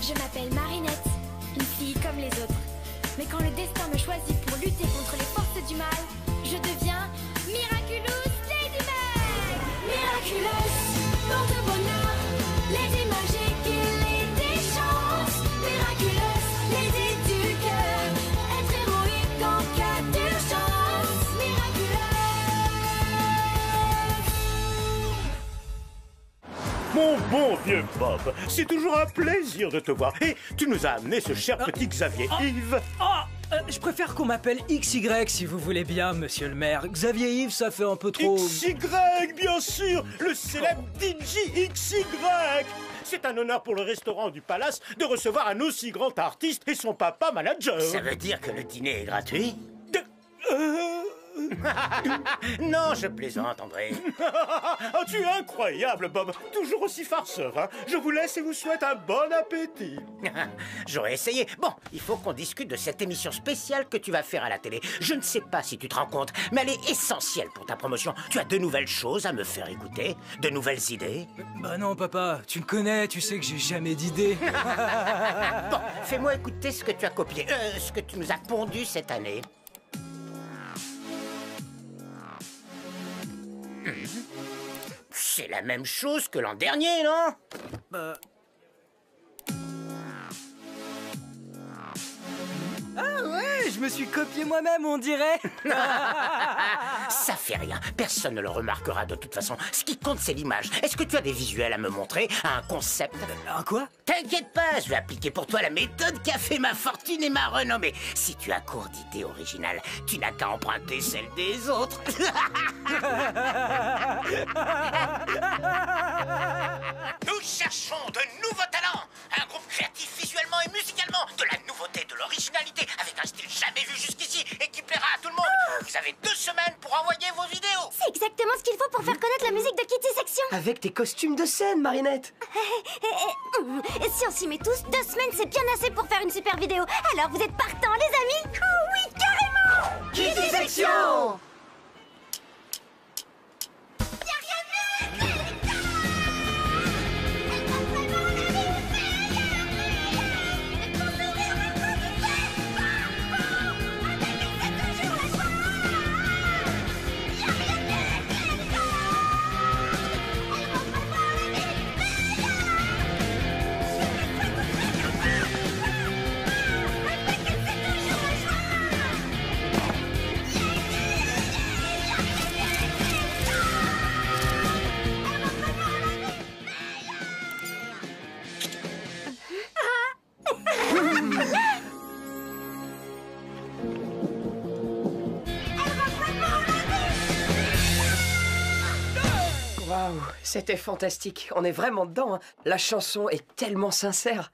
Je m'appelle Marinette, une fille comme les autres. Mais quand le destin me choisit pour lutter contre les forces du mal, je deviens Miraculous Ladybug. Miraculous, porte-bonheur, Lady magique et Lady chance. Miraculous, Lady du cœur, être héroïque en cas d'urgence. Miraculous. Mon bon vieux Bob, c'est toujours un plaisir de te voir. Et tu nous as amené ce cher petit Xavier Yves. Je préfère qu'on m'appelle XY si vous voulez bien, monsieur le maire. Xavier Yves, ça fait un peu trop... XY, bien sûr, le célèbre DJ XY. C'est un honneur pour le restaurant du Palace de recevoir un aussi grand artiste et son papa manager. Ça veut dire que le dîner est gratuit? De- Non, je plaisante, André. Ah, tu es incroyable, Bob. Toujours aussi farceur, hein. Je vous laisse et vous souhaite un bon appétit. J'aurais essayé. Bon, il faut qu'on discute de cette émission spéciale que tu vas faire à la télé. Je ne sais pas si tu te rends compte, mais elle est essentielle pour ta promotion. Tu as de nouvelles choses à me faire écouter, de nouvelles idées. Bah non, papa, tu me connais, tu sais que j'ai jamais d'idée. Bon, fais-moi écouter ce que tu as copié, ce que tu nous as pondu cette année. C'est la même chose que l'an dernier, non? Ah ouais, je me suis copié moi-même, on dirait. Ça fait rien, personne ne le remarquera de toute façon. Ce qui compte, c'est l'image. Est-ce que tu as des visuels à me montrer, un concept? Un quoi? T'inquiète pas, je vais appliquer pour toi la méthode qui a fait ma fortune et ma renommée. Si tu as court d'idées originales, tu n'as qu'à emprunter celles des autres. Nous cherchons de nouveaux talents, un groupe créatif visuellement et musicalement, de la nouveauté, de l'originalité, avec un style jamais vu jusqu'ici et qui plaira à tout le monde. Vous avez 2 semaines pour envoyer vos vidéos. C'est exactement ce qu'il faut pour faire connaître la musique de Kitty Section. Avec tes costumes de scène, Marinette. Si on s'y met tous, 2 semaines c'est bien assez pour faire une super vidéo. Alors vous êtes partants les amis? Oh oui, carrément! Kitty Section. Waouh, c'était fantastique. On est vraiment dedans, hein. La chanson est tellement sincère.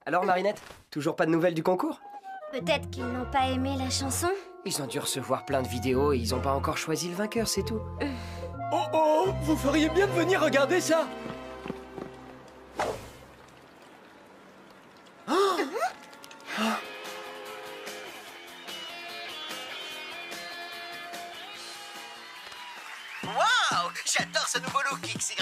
Alors, Marinette, toujours pas de nouvelles du concours? Peut-être qu'ils n'ont pas aimé la chanson. Ils ont dû recevoir plein de vidéos et ils ont pas encore choisi le vainqueur, c'est tout. Oh, vous feriez bien de venir regarder ça. Waouh! J'adore ce nouveau look, XY.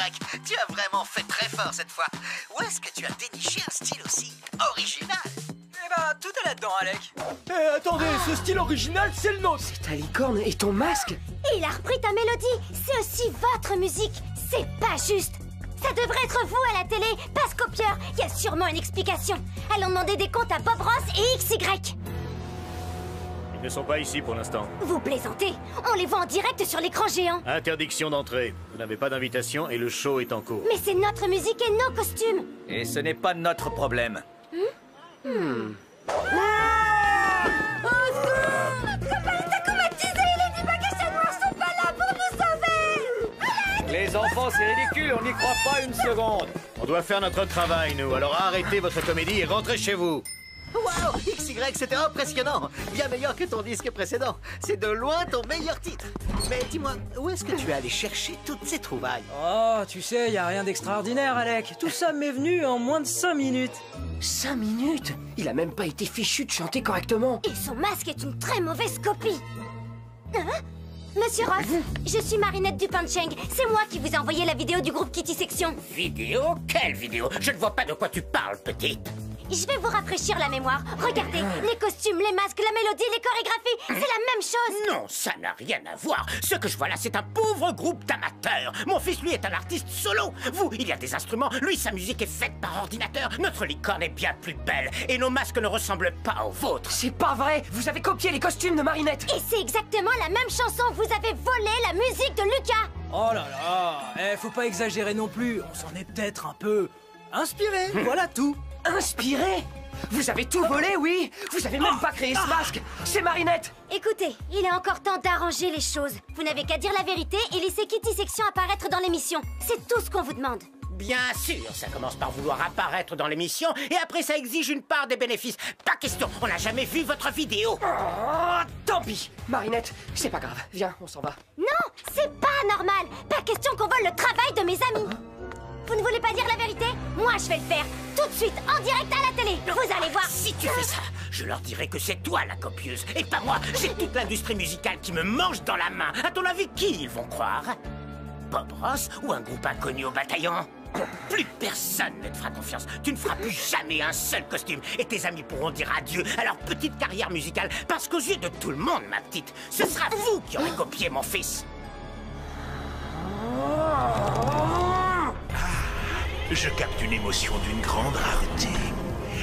Tu as vraiment fait très fort cette fois. Où est-ce que tu as déniché un style aussi original? Eh ben, tout est là-dedans, Alec. Eh, attendez, ce style original, c'est le nôtre. C'est ta licorne et ton masque. Il a repris ta mélodie. C'est aussi votre musique. C'est pas juste. Ça devrait être vous à la télé, pas ce copieur. Il y a sûrement une explication. Allons demander des comptes à Bob Ross et XY. Ils ne sont pas ici pour l'instant. Vous plaisantez? On les voit en direct sur l'écran géant. Interdiction d'entrée. Vous n'avez pas d'invitation et le show est en cours. Mais c'est notre musique et nos costumes. Et ce n'est pas notre problème. Les enfants, c'est ridicule, on n'y croit pas une seconde. On doit faire notre travail, nous. Alors arrêtez votre comédie et rentrez chez vous. Waouh! XY, c'était impressionnant. Bien meilleur que ton disque précédent. C'est de loin ton meilleur titre. Mais dis-moi, où est-ce que tu es allé chercher toutes ces trouvailles? Oh, tu sais, y a rien d'extraordinaire, Alec. Tout ça m'est venu en moins de 5 minutes. 5 minutes? Il a même pas été fichu de chanter correctement. Et son masque est une très mauvaise copie. Hein? Monsieur Ross, je suis Marinette du Pancheng. C'est moi qui vous ai envoyé la vidéo du groupe Kitty Section. Vidéo? Quelle vidéo? Je ne vois pas de quoi tu parles, petite. Je vais vous rafraîchir la mémoire. Regardez, les costumes, les masques, la mélodie, les chorégraphies, c'est la même chose. Non, ça n'a rien à voir. Ce que je vois là, c'est un pauvre groupe d'amateurs. Mon fils, lui, est un artiste solo. Vous, il y a des instruments. Lui, sa musique est faite par ordinateur. Notre licorne est bien plus belle. Et nos masques ne ressemblent pas aux vôtres. C'est pas vrai! Vous avez copié les costumes de Marinette! Et c'est exactement la même chanson. Vous avez volé la musique de Lucas. Oh là là, faut pas exagérer non plus. On s'en est peut-être un peu inspiré, voilà tout. Inspiré? Vous avez tout volé, oui? Vous avez même pas créé ce masque! C'est Marinette! Écoutez, il est encore temps d'arranger les choses. Vous n'avez qu'à dire la vérité et laisser Kitty Section apparaître dans l'émission. C'est tout ce qu'on vous demande. Bien sûr, ça commence par vouloir apparaître dans l'émission et après ça exige une part des bénéfices. Pas question, on n'a jamais vu votre vidéo. Oh, tant pis! Marinette, c'est pas grave. Viens, on s'en va. Non, c'est pas normal. Pas question qu'on vole le travail de mes amis. Vous ne voulez pas dire la vérité? Moi, je vais le faire. Tout de suite, en direct à la télé. Vous allez voir. Si tu fais ça, je leur dirai que c'est toi la copieuse et pas moi. J'ai toute l'industrie musicale qui me mange dans la main. À ton avis, qui ils vont croire? Bob Ross ou un groupe inconnu au bataillon? Plus personne ne te fera confiance. Tu ne feras plus jamais un seul costume et tes amis pourront dire adieu à leur petite carrière musicale parce qu'aux yeux de tout le monde, ma petite, ce sera vous qui aurez copié mon fils. Je capte une émotion d'une grande rareté.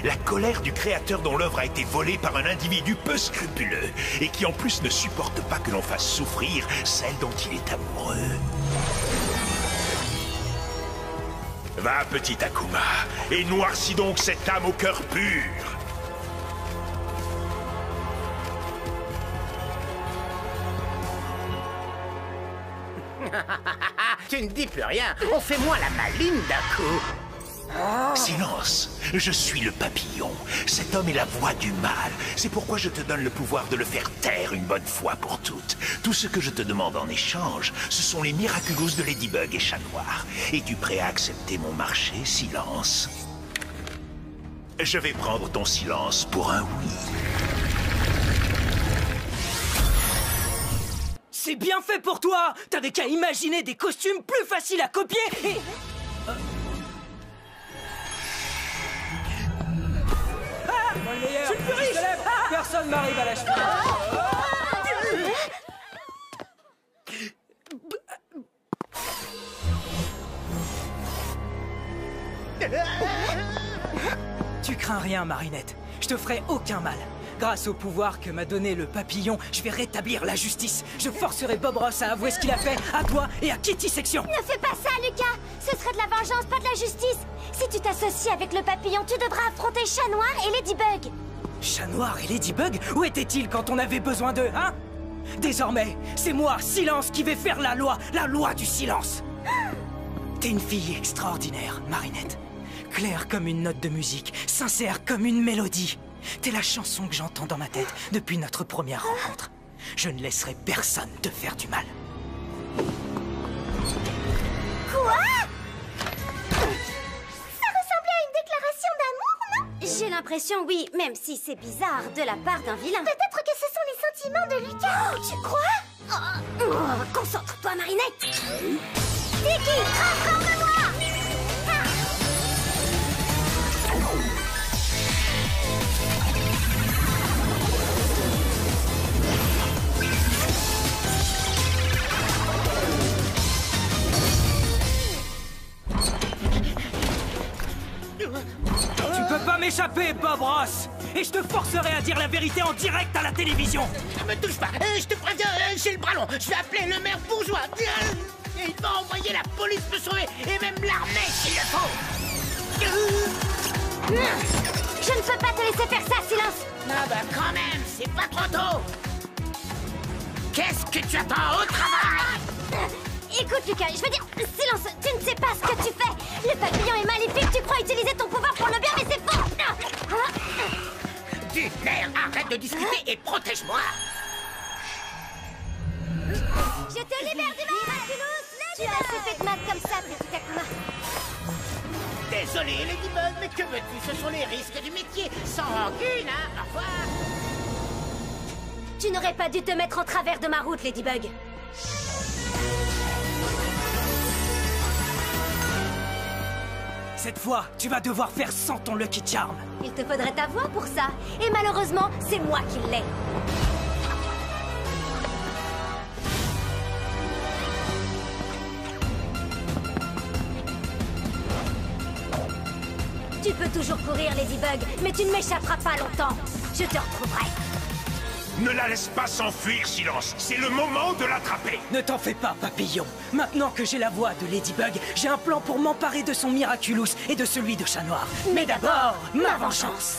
La colère du créateur dont l'œuvre a été volée par un individu peu scrupuleux et qui en plus ne supporte pas que l'on fasse souffrir celle dont il est amoureux. Va, petit Akuma, et noircis donc cette âme au cœur pur. Tu ne dis plus rien. On fait moins la maline d'un coup. Silence, je suis le papillon. Cet homme est la voix du mal. C'est pourquoi je te donne le pouvoir de le faire taire une bonne fois pour toutes. Tout ce que je te demande en échange, ce sont les Miraculous de Ladybug et Chat Noir. Es-tu prêt à accepter mon marché, Silence? Je vais prendre ton silence pour un oui. C'est bien fait pour toi. T'avais qu'à imaginer des costumes plus faciles à copier et... Moi le meilleur, je suis le plus riche. Personne m'arrive à la cheville. Tu crains rien, Marinette. Je te ferai aucun mal. Grâce au pouvoir que m'a donné le papillon, je vais rétablir la justice. Je forcerai Bob Ross à avouer ce qu'il a fait à toi et à Kitty Section. Ne fais pas ça, Lucas. Ce serait de la vengeance, pas de la justice. Si tu t'associes avec le papillon, tu devras affronter Chat Noir et Ladybug. Chat Noir et Ladybug? Où étaient-ils quand on avait besoin d'eux, hein? Désormais, c'est moi, Silence, qui vais faire la loi du silence. T'es une fille extraordinaire, Marinette. Claire comme une note de musique, sincère comme une mélodie. T'es la chanson que j'entends dans ma tête depuis notre première rencontre. Je ne laisserai personne te faire du mal. Quoi? Ça ressemblait à une déclaration d'amour, non? J'ai l'impression, oui, même si c'est bizarre de la part d'un vilain. Peut-être que ce sont les sentiments de Lucas. Tu crois? Concentre-toi, Marinette. Tiki, transforme-moi! Tu peux pas m'échapper, Bob Ross! Et je te forcerai à dire la vérité en direct à la télévision! Ne me touche pas, je te préviens, j'ai le bras long. Je vais appeler le maire bourgeois. Et il va envoyer la police me sauver et même l'armée s'il le faut. Je ne peux pas te laisser faire ça, Silence. Ah bah quand même, c'est pas trop tôt. Qu'est-ce que tu attends au travail? Écoute, Lucas, je veux dire, Silence, tu ne sais pas ce que tu fais. Le papillon est maléfique, tu crois utiliser ton pouvoir pour le bien, mais c'est faux. Du nerf, arrête de discuter et protège-moi. Je te libère du Miraculous. Tu as assez fait de mal comme ça, petit Akuma. Désolé, Ladybug, mais que veux-tu? Ce sont les risques du métier. Sans rancune, hein? Au revoir. Tu n'aurais pas dû te mettre en travers de ma route, Ladybug. Cette fois, tu vas devoir faire sans ton Lucky Charm. Il te faudrait ta voix pour ça. Et malheureusement, c'est moi qui l'ai. Tu peux toujours courir, Ladybug, mais tu ne m'échapperas pas longtemps. Je te retrouverai. Ne la laisse pas s'enfuir, Silence. C'est le moment de l'attraper. Ne t'en fais pas, papillon. Maintenant que j'ai la voix de Ladybug, j'ai un plan pour m'emparer de son Miraculous et de celui de Chat Noir. Mais d'abord, ma vengeance.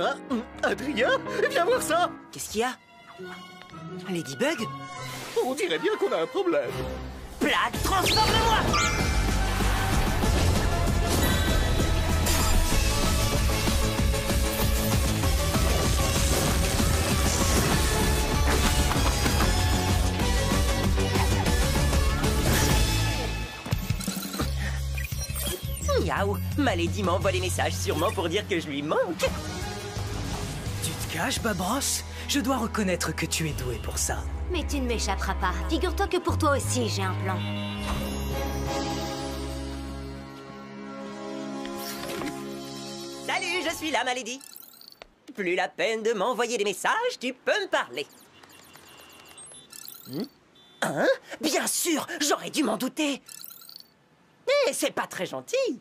Ah, Adrien, viens voir ça. Qu'est-ce qu'il y a? Ladybug? On dirait bien qu'on a un problème. Plague, transforme-moi! Miaou, ma Lady m'envoie des messages sûrement pour dire que je lui manque. Tu te caches, Babros? Je dois reconnaître que tu es doué pour ça. Mais tu ne m'échapperas pas. Figure-toi que pour toi aussi, j'ai un plan. Salut, je suis là, ma Lady. Plus la peine de m'envoyer des messages, tu peux me parler. Hein? Bien sûr, j'aurais dû m'en douter. Mais c'est pas très gentil.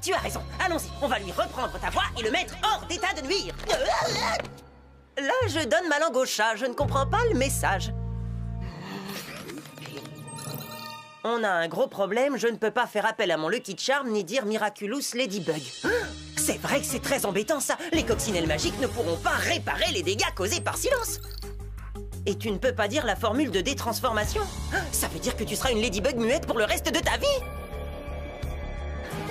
Tu as raison, allons-y, on va lui reprendre ta voix et le mettre hors d'état de nuire. Là, je donne ma langue au chat, je ne comprends pas le message. On a un gros problème, je ne peux pas faire appel à mon Lucky Charm ni dire Miraculous Ladybug. C'est vrai que c'est très embêtant ça, les coccinelles magiques ne pourront pas réparer les dégâts causés par Silence. Et tu ne peux pas dire la formule de détransformation? Ça veut dire que tu seras une Ladybug muette pour le reste de ta vie?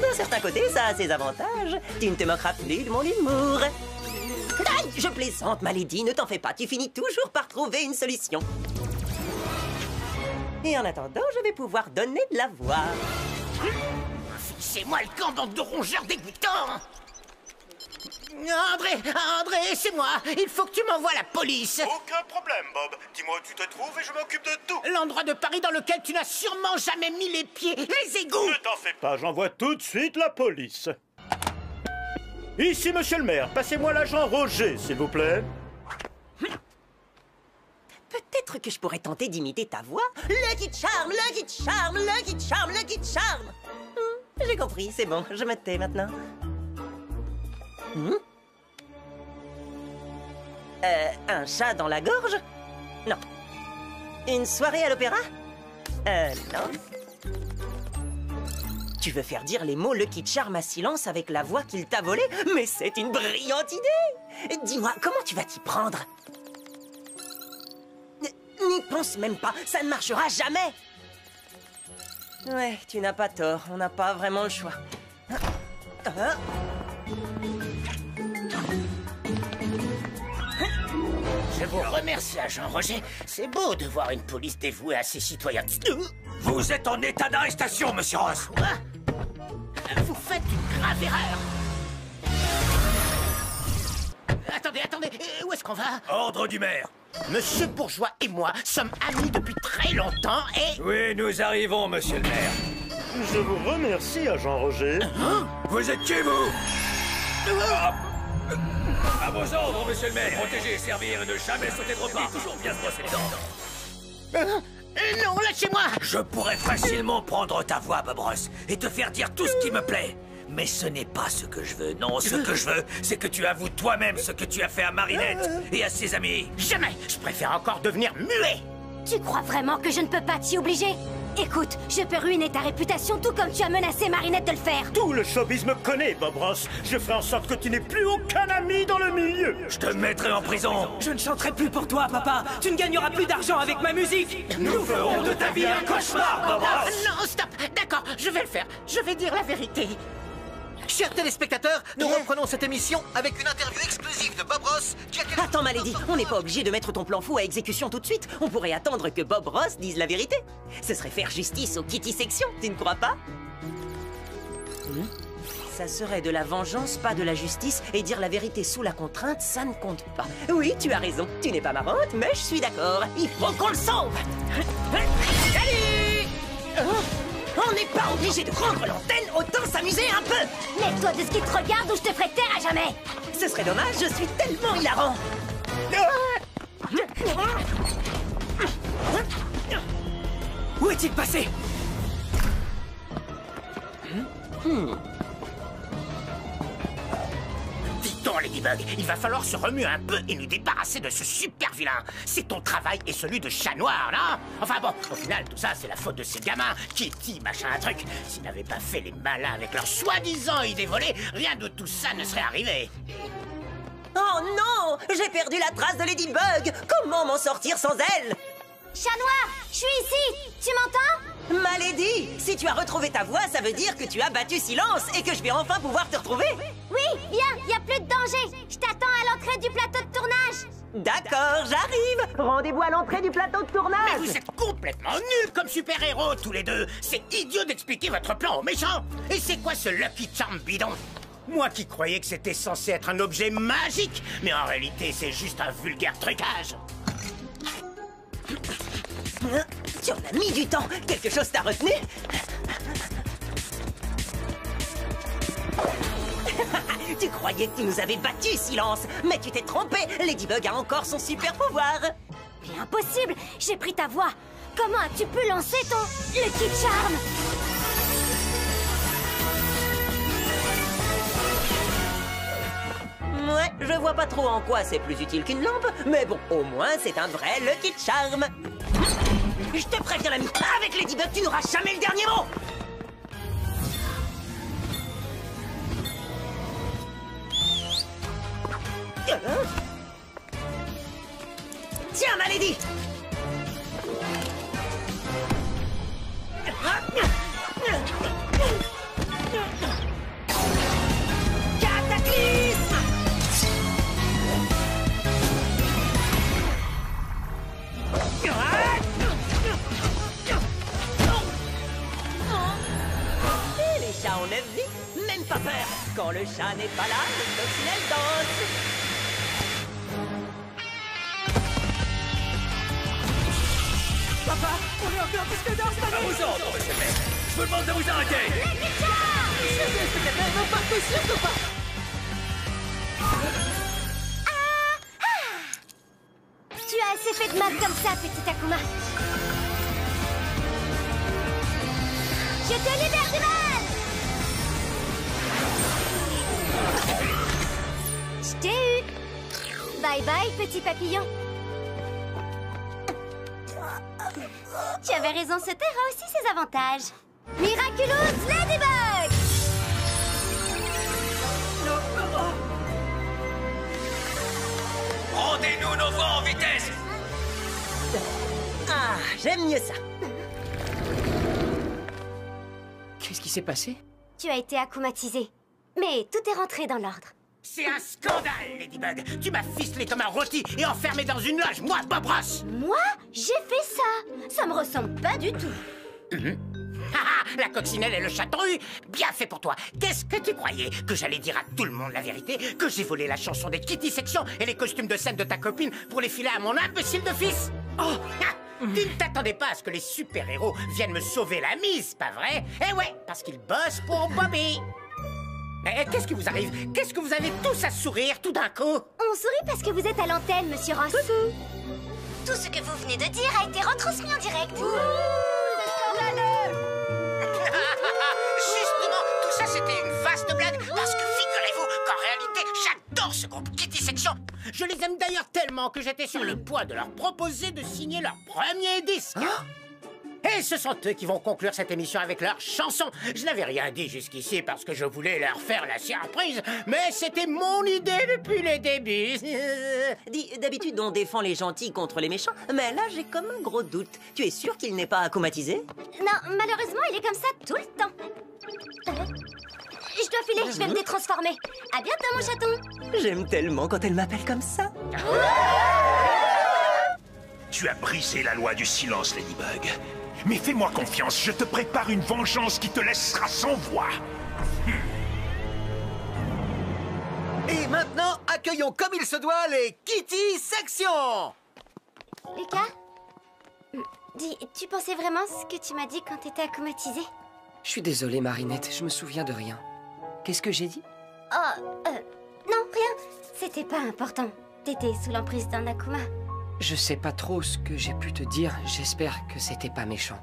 D'un certain côté, ça a ses avantages. Tu ne te moqueras plus de mon humour. Aïe, je plaisante, ma Lady, ne t'en fais pas. Tu finis toujours par trouver une solution. Et en attendant, je vais pouvoir donner de la voix. C'est moi le camp, bande de rongeurs dégoûtants. André, c'est moi. Il faut que tu m'envoies la police. Aucun problème, Bob. Dis-moi où tu te trouves et je m'occupe de tout. L'endroit de Paris dans lequel tu n'as sûrement jamais mis les pieds. Les égouts. Ne t'en fais pas, j'envoie tout de suite la police. Ici, monsieur le maire, passez-moi l'agent Roger, s'il vous plaît. Peut-être que je pourrais tenter d'imiter ta voix. Lucky Charm, Lucky Charm, Lucky Charm, Lucky Charm. J'ai compris, c'est bon, je me tais maintenant. Un chat dans la gorge? Non. Une soirée à l'opéra? Non. Tu veux faire dire les mots Lucky Charm à Silence avec la voix qu'il t'a volée? Mais c'est une brillante idée! Dis-moi, comment tu vas t'y prendre? N'y pense même pas, ça ne marchera jamais! Ouais, tu n'as pas tort, on n'a pas vraiment le choix. Je vous remercie, agent Roger. C'est beau de voir une police dévouée à ses citoyens. Vous êtes en état d'arrestation, monsieur Ross. Quoi? Vous faites une grave erreur. Attendez, où est-ce qu'on va? Ordre du maire. Monsieur Bourgeois et moi sommes amis depuis très longtemps et... Oui, nous arrivons, monsieur le maire. Je vous remercie, agent Roger. Vous êtes qui, vous? À vos ordres, monsieur le maire. Protéger, servir et ne jamais sauter de repas. Toujours bien se brosser les dents. Non, lâchez-moi! Je pourrais facilement prendre ta voix, Bob Ross, et te faire dire tout ce qui me plaît. Mais ce n'est pas ce que je veux. Non, ce que je veux, c'est que tu avoues toi-même ce que tu as fait à Marinette et à ses amis. Jamais! Je préfère encore devenir muet! Tu crois vraiment que je ne peux pas t'y obliger? Écoute, je peux ruiner ta réputation tout comme tu as menacé Marinette de le faire. Tout le showbiz me connaît, Bob Ross. Je ferai en sorte que tu n'aies plus aucun ami dans le milieu. Je te mettrai en prison. Je ne chanterai plus pour toi, papa. Tu ne gagneras plus d'argent avec ma musique. Nous ferons de ta vie un cauchemar, Bob Ross. Non, stop! D'accord, je vais le faire. Je vais dire la vérité. Chers téléspectateurs, nous reprenons cette émission avec une interview exclusive de Bob Ross qui a... Attends, Malédie, on n'est pas obligé de mettre ton plan fou à exécution tout de suite. On pourrait attendre que Bob Ross dise la vérité. Ce serait faire justice aux Kitty Section, tu ne crois pas? Ça serait de la vengeance, pas de la justice, et dire la vérité sous la contrainte, ça ne compte pas. Oui, tu as raison, tu n'es pas marrante, mais je suis d'accord. Il faut qu'on le sauve. Salut! On n'est pas obligé de rendre l'antenne, autant s'amuser un peu. Lève-toi de ce qui te regarde ou je te ferai taire à jamais. Ce serait dommage, je suis tellement hilarant. Où est-il passé? Dis-donc, Ladybug, il va falloir se remuer un peu et nous débarrasser de ce super vilain. C'est ton travail et celui de chat noir, non? Enfin bon, au final, tout ça, c'est la faute de ces gamins. Kitty, machin, un truc. S'ils n'avaient pas fait les malins avec leurs soi-disant idées volées, rien de tout ça ne serait arrivé. Oh non! J'ai perdu la trace de Ladybug! Comment m'en sortir sans elle? Chat noir, je suis ici. Tu m'entends? Malédie! Si tu as retrouvé ta voix, ça veut dire que tu as battu Silence et que je vais enfin pouvoir te retrouver! Oui, viens, y a plus de danger. Je t'attends à l'entrée du plateau de tournage. D'accord, j'arrive! Rendez-vous à l'entrée du plateau de tournage! Mais vous êtes complètement nuls comme super-héros, tous les deux. C'est idiot d'expliquer votre plan aux méchants. Et c'est quoi ce Lucky Charm bidon? Moi qui croyais que c'était censé être un objet magique, mais en réalité, c'est juste un vulgaire trucage. Tu en as mis du temps! Quelque chose t'a retenu? Tu croyais que tu nous avais battus, Silence! Mais tu t'es trompé! Ladybug a encore son super pouvoir! Mais impossible. J'ai pris ta voix. Comment as-tu pu lancer ton Lucky Charm? Ouais, je vois pas trop en quoi c'est plus utile qu'une lampe, mais bon, au moins c'est un vrai Lucky Charm. Je te préviens, l'ami, avec Ladybug, tu n'auras jamais le dernier mot. Tiens, Malédie. Cataclysme. Et les chats ont 9 vies, même pas peur. Quand le chat n'est pas là, le coccinelle danse. Papa, on est encore plus que dans cette À vos ordres, monsieur le maire. Je vous demande de vous arrêter. Non, pas surtout pas. Tu as assez fait de mal comme ça, petit Akuma. Je te libère du mal. Je t'ai eu. Bye bye, petit papillon. Tu avais raison, ce terre a aussi ses avantages. Miraculous Ladybug! Rendez-nous nos voix en vitesse. Ah, j'aime mieux ça. Qu'est-ce qui s'est passé? Tu as été akumatisé. Mais tout est rentré dans l'ordre. C'est un scandale, Ladybug. Tu m'as ficelé comme un rôti et enfermé dans une loge, moi, Bob Ross. Moi, j'ai fait ça. Ça me ressemble pas du tout. La coccinelle et le chaton eu. Bien fait pour toi. Qu'est-ce que tu croyais? Que j'allais dire à tout le monde la vérité? Que j'ai volé la chanson des Kitty Section et les costumes de scène de ta copine pour les filer à mon imbécile de fils? Oh, tu ne t'attendais pas à ce que les super-héros viennent me sauver la mise, pas vrai? Eh ouais, parce qu'ils bossent pour Bobby. Mais qu'est-ce qui vous arrive? Qu'est-ce que vous avez tous à sourire tout d'un coup? On sourit parce que vous êtes à l'antenne, monsieur Ross. Tout ce que vous venez de dire a été retransmis en direct. Justement, tout ça c'était une vaste blague parce que figurez-vous qu'en réalité, j'adore ce groupe Kitty Section. Je les aime d'ailleurs tellement que j'étais sur le point de leur proposer de signer leur premier disque. Et ce sont eux qui vont conclure cette émission avec leur chanson. Je n'avais rien dit jusqu'ici parce que je voulais leur faire la surprise, mais c'était mon idée depuis le début. Dis, d'habitude on défend les gentils contre les méchants, mais là j'ai comme un gros doute. Tu es sûr qu'il n'est pas akumatisé? Non, malheureusement, il est comme ça tout le temps. je dois filer, je vais me détransformer. À bientôt, mon chaton. J'aime tellement quand elle m'appelle comme ça. Tu as brisé la loi du silence, Ladybug. Mais fais-moi confiance, je te prépare une vengeance qui te laissera sans voix. Et maintenant, accueillons comme il se doit les Kitty Section. Lucas, dis, tu pensais vraiment ce que tu m'as dit quand t'étais aquamatisé? Je suis désolé, Marinette, je me souviens de rien. Qu'est-ce que j'ai dit? Oh, non, rien. C'était pas important. T'étais sous l'emprise d'un Akuma. Je sais pas trop ce que j'ai pu te dire, j'espère que c'était pas méchant.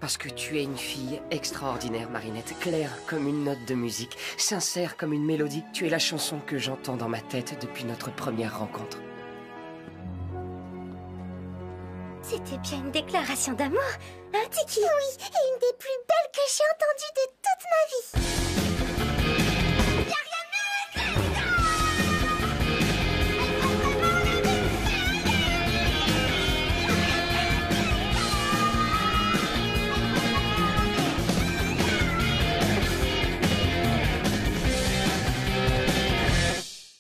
Parce que tu es une fille extraordinaire, Marinette, claire comme une note de musique, sincère comme une mélodie. Tu es la chanson que j'entends dans ma tête depuis notre première rencontre. C'était bien une déclaration d'amour, hein, Tiki? Oui, et une des plus belles que j'ai entendues de toute ma vie.